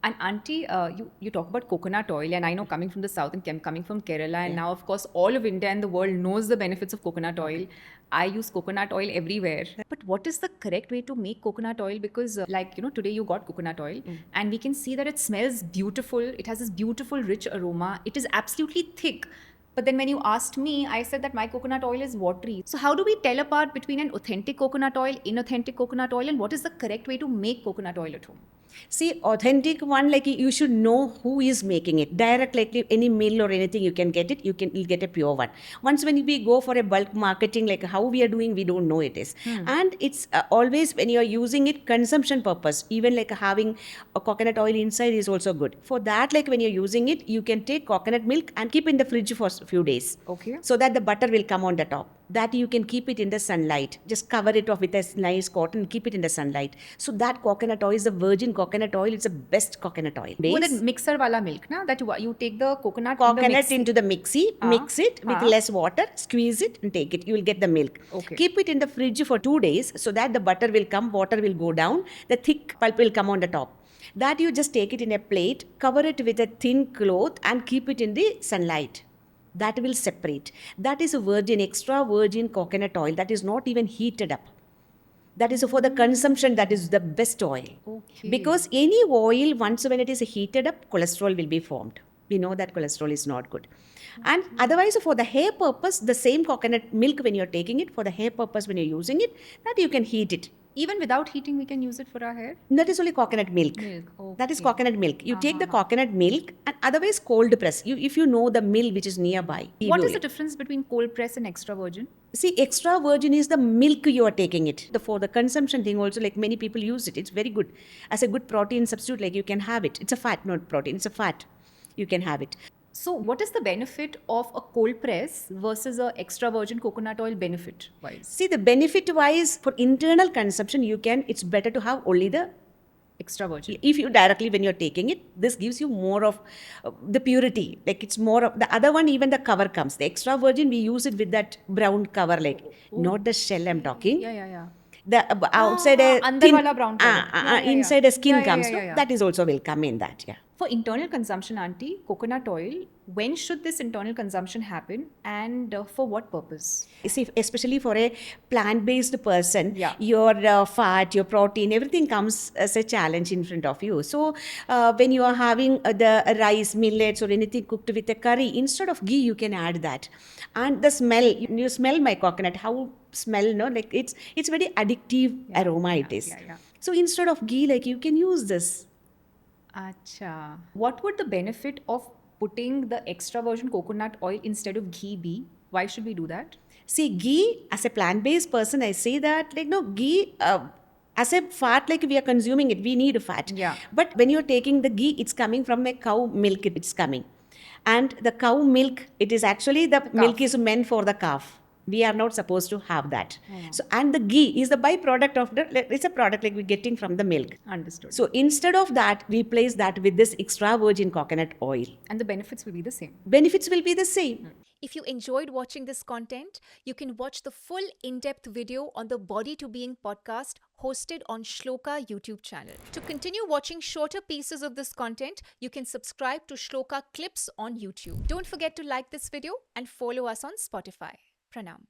And Auntie, you talk about coconut oil, and I know coming from the south and coming from Kerala, and now of course all of India and the world knows the benefits of coconut oil. I use coconut oil everywhere. But what is the correct way to make coconut oil? Because today you got coconut oil, and we can see that it smells beautiful. It has this beautiful rich aroma. It is absolutely thick. But then when you asked me, I said that my coconut oil is watery. So how do we tell apart between an authentic coconut oil, inauthentic coconut oil, and what is the correct way to make coconut oil at home? See, authentic one, like you should know who is making it. Direct, like any mill or anything, you can get it. You'll get a pure one. Once when we go for a bulk marketing, like how we are doing, we don't know it is. And it's always when you are using it, consumption purpose. Even like having a coconut oil inside is also good. For that, like when you're using it, you can take coconut milk and keep in the fridge for a few days. Okay. So that the butter will come on the top. That you can keep it in the sunlight. Just cover it off with a nice cotton, keep it in the sunlight. So that coconut oil is the virgin coconut oil. It's the best coconut oil. With that mixer wala milk, na? That you take the coconut into the mixie, mix it with less water, squeeze it and take it. You will get the milk. Okay. Keep it in the fridge for 2 days so that the butter will come, water will go down, the thick pulp will come on the top. That you just take it in a plate, cover it with a thin cloth and keep it in the sunlight. That will separate. That is a virgin, extra virgin coconut oil that is not even heated up. That is for the consumption, that is the best oil. Okay. Because any oil, once when it is heated up, cholesterol will be formed. We know that cholesterol is not good. And otherwise, for the hair purpose, the same coconut milk when you're taking it, for the hair purpose when you're using it, that you can heat it. Even without heating, we can use it for our hair? That is only coconut milk. Okay. That is coconut milk. You take the coconut milk and otherwise cold press. If you know the mill which is nearby. What is the difference between cold press and extra virgin? See, extra virgin is the milk you are taking it. For the consumption thing also, like many people use it. It's very good. As a good protein substitute, like you can have it. It's a fat, not protein. It's a fat. You can have it. So what is the benefit of a cold press versus a extra virgin coconut oil benefit wise? See, the benefit wise for internal consumption, it's better to have only the extra virgin. If you directly, when you're taking it, this gives you more of the purity. Like it's more of the other one, even the cover comes. The extra virgin, we use it with that brown cover, like not the shell I'm talking. Yeah. The outside a under wala brown cover. Inside a skin comes. Yeah. That is also will come in that. Yeah. For internal consumption, Auntie, coconut oil, when should this internal consumption happen and for what purpose? See, especially for a plant-based person, Yeah. your fat, your protein, everything comes as a challenge in front of you. So, when you are having the rice, millets or anything cooked with a curry, instead of ghee, you can add that. And the smell, you smell my coconut, how smell, no? Like it's very addictive aroma it is. Yeah. So, instead of ghee, like you can use this. Acha. What would the benefit of putting the extra virgin coconut oil instead of ghee be? Why should we do that? See, ghee, as a plant-based person, I say that, like, no, ghee, as a fat, like we are consuming it, we need a fat. Yeah. But when you're taking the ghee, it's coming from a cow milk, it's coming. And the cow milk, it is actually, the milk is meant for the calf. We are not supposed to have that. So, and the ghee is the byproduct of it's a product like we're getting from the milk. Understood. So, instead of that, replace that with this extra virgin coconut oil. And the benefits will be the same. Benefits will be the same. If you enjoyed watching this content, you can watch the full in-depth video on the Body to Being podcast hosted on Shlloka YouTube channel. To continue watching shorter pieces of this content, you can subscribe to Shlloka Clips on YouTube. Don't forget to like this video and follow us on Spotify. Pranam.